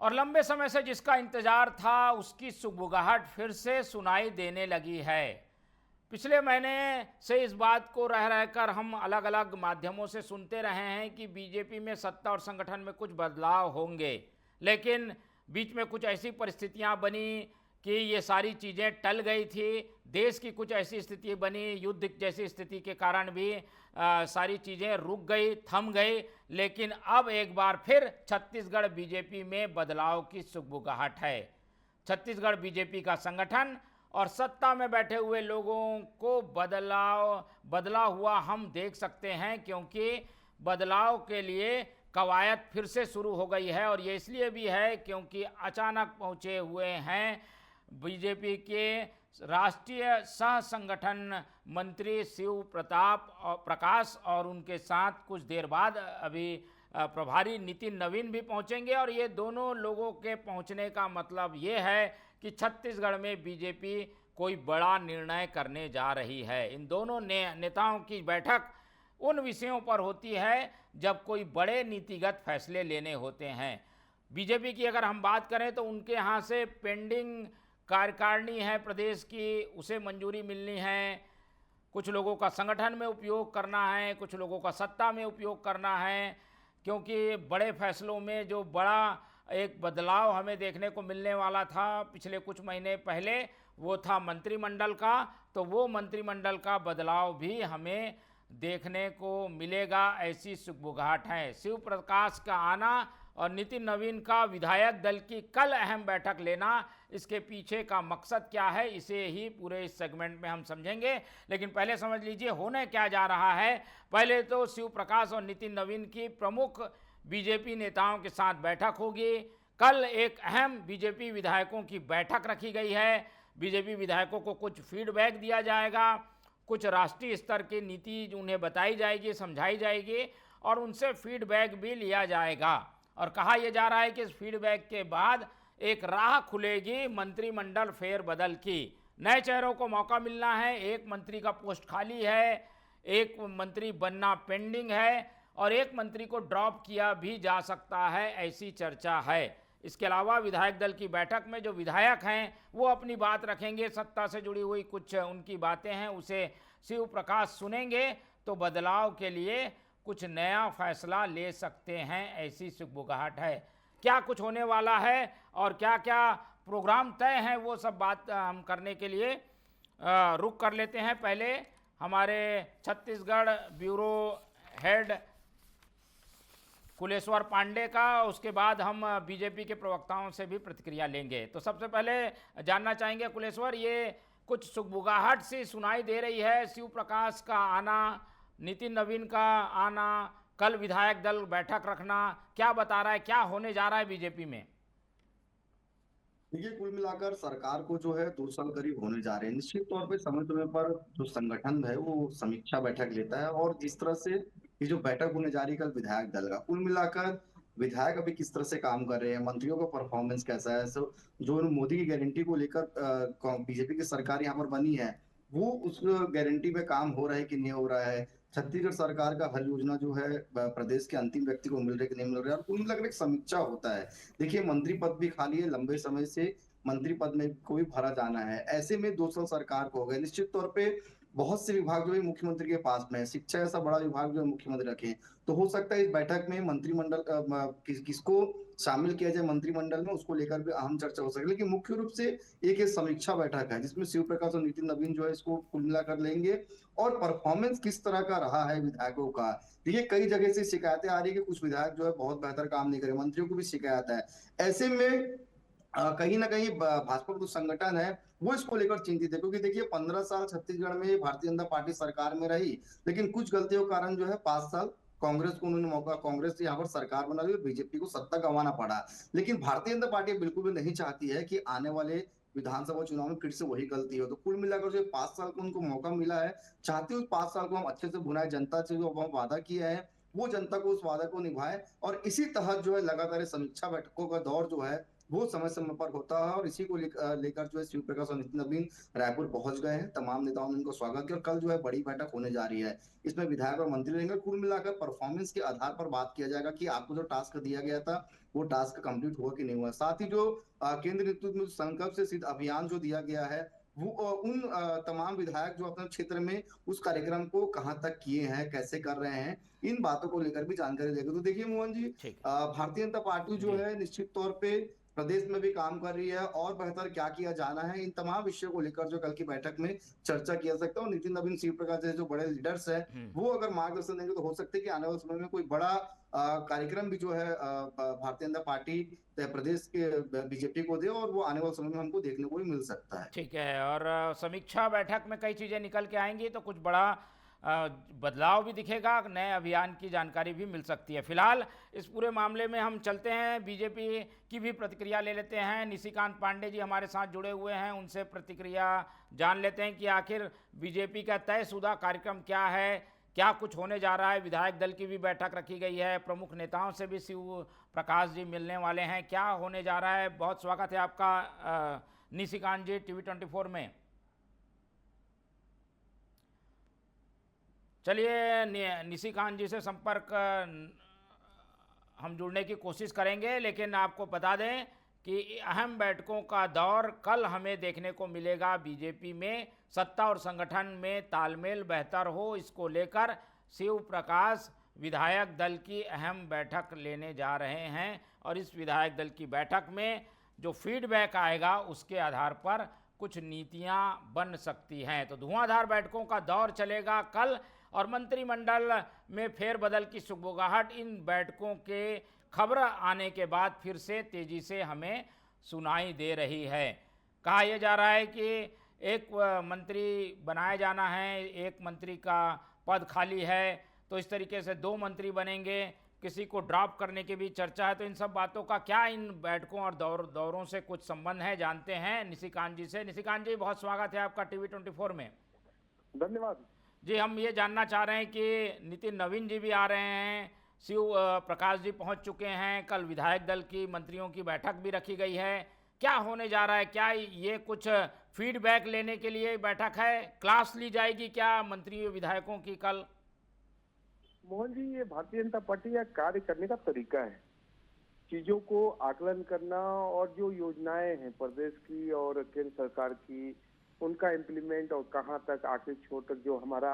और लंबे समय से जिसका इंतजार था उसकी सुगबुगाहट फिर से सुनाई देने लगी है। पिछले महीने से इस बात को रह रहकर हम अलग अलग माध्यमों से सुनते रहे हैं कि बीजेपी में सत्ता और संगठन में कुछ बदलाव होंगे, लेकिन बीच में कुछ ऐसी परिस्थितियां बनी कि ये सारी चीज़ें टल गई थी। देश की कुछ ऐसी स्थिति बनी, युद्ध जैसी स्थिति के कारण भी सारी चीज़ें रुक गई, थम गई। लेकिन अब एक बार फिर छत्तीसगढ़ बीजेपी में बदलाव की सुगबुगाहट है। छत्तीसगढ़ बीजेपी का संगठन और सत्ता में बैठे हुए लोगों को बदला हुआ हम देख सकते हैं, क्योंकि बदलाव के लिए कवायद फिर से शुरू हो गई है। और ये इसलिए भी है क्योंकि अचानक पहुंचे हुए हैं बीजेपी के राष्ट्रीय सह संगठन मंत्री शिव प्रकाश, और उनके साथ कुछ देर बाद अभी प्रभारी नितिन नवीन भी पहुंचेंगे। और ये दोनों लोगों के पहुंचने का मतलब ये है कि छत्तीसगढ़ में बीजेपी कोई बड़ा निर्णय करने जा रही है। इन दोनों नेताओं की बैठक उन विषयों पर होती है जब कोई बड़े नीतिगत फैसले लेने होते हैं। बीजेपी की अगर हम बात करें तो उनके यहाँ से पेंडिंग कार्यकारिणी है प्रदेश की, उसे मंजूरी मिलनी है। कुछ लोगों का संगठन में उपयोग करना है, कुछ लोगों का सत्ता में उपयोग करना है, क्योंकि बड़े फैसलों में जो बड़ा एक बदलाव हमें देखने को मिलने वाला था पिछले कुछ महीने पहले, वो था मंत्रिमंडल का। तो वो मंत्रिमंडल का बदलाव भी हमें देखने को मिलेगा, ऐसी सुगबुगाहट है। शिव प्रकाश का आना और नितिन नवीन का विधायक दल की कल अहम बैठक लेना, इसके पीछे का मकसद क्या है, इसे ही पूरे इस सेगमेंट में हम समझेंगे। लेकिन पहले समझ लीजिए होने क्या जा रहा है। पहले तो शिव प्रकाश और नितिन नवीन की प्रमुख बीजेपी नेताओं के साथ बैठक होगी। कल एक अहम बीजेपी विधायकों की बैठक रखी गई है। बीजेपी विधायकों को कुछ फीडबैक दिया जाएगा, कुछ राष्ट्रीय स्तर की नीति उन्हें बताई जाएगी, समझाई जाएगी, और उनसे फीडबैक भी लिया जाएगा। और कहा यह जा रहा है कि इस फीडबैक के बाद एक राह खुलेगी मंत्रिमंडल फेरबदल की। नए चेहरों को मौका मिलना है। एक मंत्री का पोस्ट खाली है, एक मंत्री बनना पेंडिंग है, और एक मंत्री को ड्रॉप किया भी जा सकता है, ऐसी चर्चा है। इसके अलावा विधायक दल की बैठक में जो विधायक हैं वो अपनी बात रखेंगे, सत्ता से जुड़ी हुई कुछ उनकी बातें हैं उसे शिव प्रकाश सुनेंगे, तो बदलाव के लिए कुछ नया फैसला ले सकते हैं, ऐसी सुगबुगाहट है। क्या कुछ होने वाला है और क्या क्या प्रोग्राम तय हैं, वो सब बात हम करने के लिए रुक कर लेते हैं। पहले हमारे छत्तीसगढ़ ब्यूरो हेड कुलेश्वर पांडे का, उसके बाद हम बीजेपी के प्रवक्ताओं से भी प्रतिक्रिया लेंगे। तो सबसे पहले जानना चाहेंगे कुलेश्वर, ये कुछ सुगबुगाहट सी सुनाई दे रही है, शिव प्रकाश का आना, नितिन नवीन का आना, कल विधायक दल बैठक रखना, क्या बता रहा है, क्या होने जा रहा है बीजेपी में? देखिए, कुल मिलाकर सरकार को जो है 2 साल करीब होने जा रहे हैं। निश्चित तौर पे समय समय पर जो संगठन है वो समीक्षा बैठक लेता है, और जिस तरह से ये जो बैठक होने जा रही है कल विधायक दल का, कुल मिलाकर विधायक अभी किस तरह से काम कर रहे हैं, मंत्रियों का परफॉर्मेंस कैसा है, सो जो मोदी की गारंटी को लेकर बीजेपी की सरकार यहाँ पर बनी है, वो उस गारंटी पे काम हो रहा है कि नहीं हो रहा है। छत्तीसगढ़ सरकार का हर योजना जो है प्रदेश के अंतिम व्यक्ति को मिल रही है कि नहीं मिल रहा है, और कुल मिलाकर एक समीक्षा होता है। देखिए, मंत्री पद भी खाली है, लंबे समय से मंत्री पद में कोई भरा जाना है। ऐसे में 2 साल सरकार को हो गए। निश्चित तौर पे बहुत से विभाग जो है मुख्यमंत्री के पास में है। शिक्षा ऐसा बड़ा विभाग जो है मुख्यमंत्री रखे, तो हो सकता है इस बैठक में मंत्रिमंडल का किसको शामिल किया जाए मंत्रिमंडल में, उसको लेकर भी अहम चर्चा हो सकती है। लेकिन मुख्य रूप से एक समीक्षा बैठक है जिसमें शिव प्रकाश और नितिन नवीन जो है इसको कुल मिलाकर लेंगे, और परफॉर्मेंस किस तरह का रहा है विधायकों का। देखिए, कई जगह से शिकायतें आ रही है कि कुछ विधायक जो है बहुत बेहतर काम नहीं करे, मंत्रियों को भी शिकायत है। ऐसे में कहीं ना कहीं भाजपा का जो संगठन है वो इसको लेकर चिंतित है, क्योंकि देखिए 15 साल छत्तीसगढ़ में भारतीय जनता पार्टी सरकार में रही, लेकिन कुछ गलतियों के कारण जो है 5 साल कांग्रेस को उन्होंने मौका, कांग्रेस यहाँ पर सरकार बना ली और बीजेपी को सत्ता गंवाना पड़ा। लेकिन भारतीय जनता पार्टी बिल्कुल भी नहीं चाहती है कि आने वाले विधानसभा चुनाव में फिर से वही गलती हो। तो कुल मिलाकर जो 5 साल को उनको मौका मिला है, चाहते उस 5 साल को हम अच्छे से भुनाए, जनता से जो हम वादा किया है वो जनता को उस वादा को निभाए, और इसी तहत जो है लगातार समीक्षा बैठकों का दौर जो है वो समय समय पर होता है। और इसी को लेकर जो है शिव प्रकाश और नितिन नवीन रायपुर पहुंच गए हैं। तमाम नेताओं ने उनको स्वागत किया और कल जो है बड़ी बैठक होने जा रही है। इसमें विधायक और मंत्री रहेंगे। कुल मिलाकर परफॉर्मेंस के आधार पर बात किया जाएगा कि आपको जो टास्क दिया गया था वो टास्क कंप्लीट हुआ कि नहीं हुआ। साथ ही जो केंद्र नेतृत्व में संकल्प से सिद्ध अभियान जो दिया गया है वो उन तमाम विधायक जो अपने क्षेत्र में उस कार्यक्रम को कहां तक किए हैं, कैसे कर रहे हैं, इन बातों को लेकर भी जानकारी देगा। तो देखिए मोहन जी, ठीक भारतीय जनता पार्टी जो जी। है निश्चित तौर पे प्रदेश में भी काम कर रही है और बेहतर क्या किया जाना है, इन तमाम विषयों को लेकर जो कल की बैठक में चर्चा किया सकता है। और नितिन नवीन, शिव प्रकाश जैसे जो बड़े लीडर्स हैं हम्म। वो अगर मार्गदर्शन देंगे तो हो सकता है कि आने वाले समय में कोई बड़ा कार्यक्रम भी जो है भारतीय जनता पार्टी प्रदेश के बीजेपी को दे और वो आने वाले समय में हमको देखने को भी मिल सकता है। ठीक है। और समीक्षा बैठक में कई चीज़ें निकल के आएंगी तो कुछ बड़ा बदलाव भी दिखेगा, नए अभियान की जानकारी भी मिल सकती है। फिलहाल इस पूरे मामले में हम चलते हैं, बीजेपी की भी प्रतिक्रिया ले लेते हैं। निशिकांत पांडे जी हमारे साथ जुड़े हुए हैं, उनसे प्रतिक्रिया जान लेते हैं कि आखिर बीजेपी का तयशुदा कार्यक्रम क्या है, क्या कुछ होने जा रहा है। विधायक दल की भी बैठक रखी गई है, प्रमुख नेताओं से भी शिव प्रकाश जी मिलने वाले हैं, क्या होने जा रहा है। बहुत स्वागत है आपका निशिकांत जी TV24 में। चलिए निशिकांत जी से संपर्क हम जुड़ने की कोशिश करेंगे, लेकिन आपको बता दें कि अहम बैठकों का दौर कल हमें देखने को मिलेगा। बीजेपी में सत्ता और संगठन में तालमेल बेहतर हो, इसको लेकर शिव प्रकाश विधायक दल की अहम बैठक लेने जा रहे हैं और इस विधायक दल की बैठक में जो फीडबैक आएगा उसके आधार पर कुछ नीतियां बन सकती हैं। तो धुआंधार बैठकों का दौर चलेगा कल और मंत्रिमंडल में फेरबदल की सुगबुगाहट इन बैठकों के खबर आने के बाद फिर से तेजी से हमें सुनाई दे रही है। कहा यह जा रहा है कि एक मंत्री बनाया जाना है, एक मंत्री का पद खाली है, तो इस तरीके से 2 मंत्री बनेंगे, किसी को ड्रॉप करने की भी चर्चा है। तो इन सब बातों का क्या इन बैठकों और दौरों से कुछ संबंध है, जानते हैं निशिकांत जी से। निशिकांत जी, बहुत स्वागत है आपका TV24 में। धन्यवाद जी। हम ये जानना चाह रहे हैं कि नितिन नवीन जी भी आ रहे हैं, शिव प्रकाश जी पहुंच चुके हैं, कल विधायक दल की मंत्रियों की बैठक भी रखी गई है। क्या होने जा रहा है, क्या ये कुछ फीडबैक लेने के लिए बैठक है, क्लास ली जाएगी क्या मंत्रियों विधायकों की कल? मोहन जी, ये भारतीय जनता पार्टी का कार्य करने का तरीका है, चीजों को आकलन करना और जो योजनाएं हैं प्रदेश की और केंद्र सरकार की, उनका इम्प्लीमेंट और कहां तक आखिर छोड़ तक जो हमारा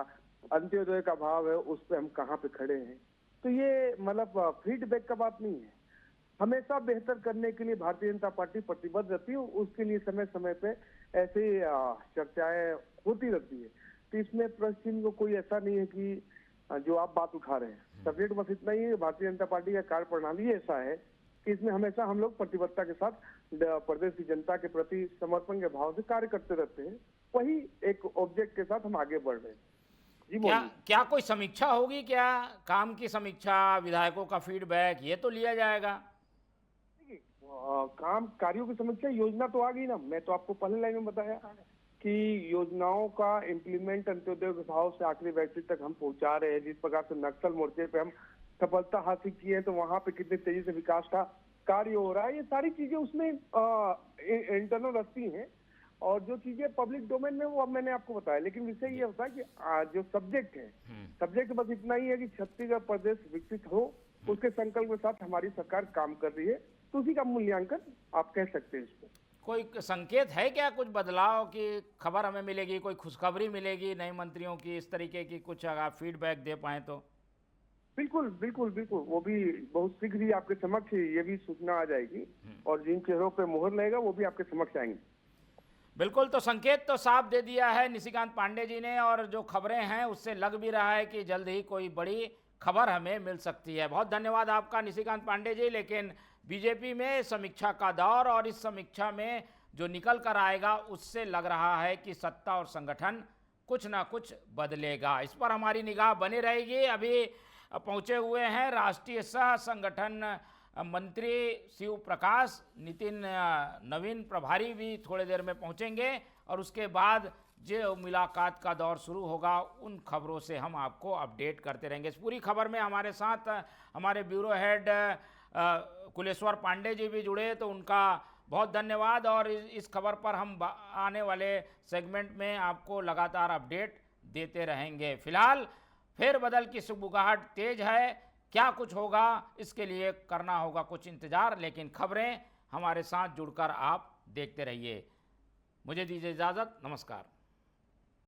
अंत्योदय का भाव है उस पे हम कहां पे खड़े हैं। तो ये मतलब फीडबैक का बात नहीं है, हमेशा बेहतर करने के लिए भारतीय जनता पार्टी प्रतिबद्ध रहती है, उसके लिए समय समय पे ऐसे चर्चाएं होती रहती है। तो इसमें प्रश्न चिन्ह को कोई ऐसा नहीं है कि जो आप बात उठा रहे हैं। सब्जेक्ट बस इतना ही है, भारतीय जनता पार्टी का कार्य प्रणाली ऐसा है कि इसमें हमेशा हम लोग प्रतिबद्धता के साथ प्रदेश की जनता के प्रति समर्पण के भाव से कार्य करते रहते हैं। वही एक ऑब्जेक्ट के साथ हम आगे बढ़ रहे हैं। जी क्या कोई समीक्षा होगी, क्या काम की समीक्षा, विधायकों का फीडबैक ये तो लिया जाएगा? काम कार्यों की समीक्षा, योजना तो आ गई ना। मैं तो आपको पहले लाइन में बताया कि योजनाओं का इम्प्लीमेंट अंत्योदय के भाव से आखिरी व्यक्ति तक हम पहुंचा रहे हैं। जिस प्रकार से नक्सल मोर्चे पे हम सफलता हासिल की है, तो वहां पे कितनी तेजी से विकास का कार्य हो रहा है, ये सारी चीजें उसमें इंटरनल रखती हैं। और जो चीजें पब्लिक डोमेन में वो अब मैंने आपको बताया, लेकिन विषय ये होता है कि जो सब्जेक्ट है, सब्जेक्ट बस इतना ही है कि छत्तीसगढ़ प्रदेश विकसित हो, उसके संकल्प के साथ हमारी सरकार काम कर रही है। तो उसी का मूल्यांकन आप कह सकते हैं इसको। कोई संकेत है क्या, कुछ बदलाव की खबर हमें मिलेगी, कोई खुशखबरी मिलेगी नए मंत्रियों की, इस तरीके की कुछ अगर आप फीडबैक दे पाए तो? बिल्कुल बिल्कुल बिल्कुल, वो भी बहुत शीघ्र ही आपके समक्ष ये भी सूचना आ जाएगी और जिन चेहरों पे मोहर लगेगा वो भी आपके समक्ष आएंगे। बिल्कुल, तो संकेत तो साफ दे दिया है निशिकांत पांडे जी ने, और जो खबरें हैं उससे लग भी रहा है कि जल्द ही कोई बड़ी खबर हमें मिल सकती है। बहुत धन्यवाद आपका निशिकांत पांडे जी। लेकिन बीजेपी में समीक्षा का दौर, और इस समीक्षा में जो निकल कर आएगा उससे लग रहा है कि सत्ता और संगठन कुछ ना कुछ बदलेगा। इस पर हमारी निगाह बनी रहेगी। अभी पहुंचे हुए हैं राष्ट्रीय सह संगठन मंत्री शिव प्रकाश, नितिन नवीन प्रभारी भी थोड़ी देर में पहुंचेंगे और उसके बाद जो मुलाकात का दौर शुरू होगा उन खबरों से हम आपको अपडेट करते रहेंगे। इस पूरी खबर में हमारे साथ हमारे ब्यूरो हेड कुलेश्वर पांडे जी भी जुड़े, तो उनका बहुत धन्यवाद। और इस खबर पर हम आने वाले सेगमेंट में आपको लगातार अपडेट देते रहेंगे। फिलहाल फेर बदल की सुगबुगाहट तेज है, क्या कुछ होगा इसके लिए करना होगा कुछ इंतजार, लेकिन खबरें हमारे साथ जुड़कर आप देखते रहिए। मुझे दीजिए इजाज़त, नमस्कार।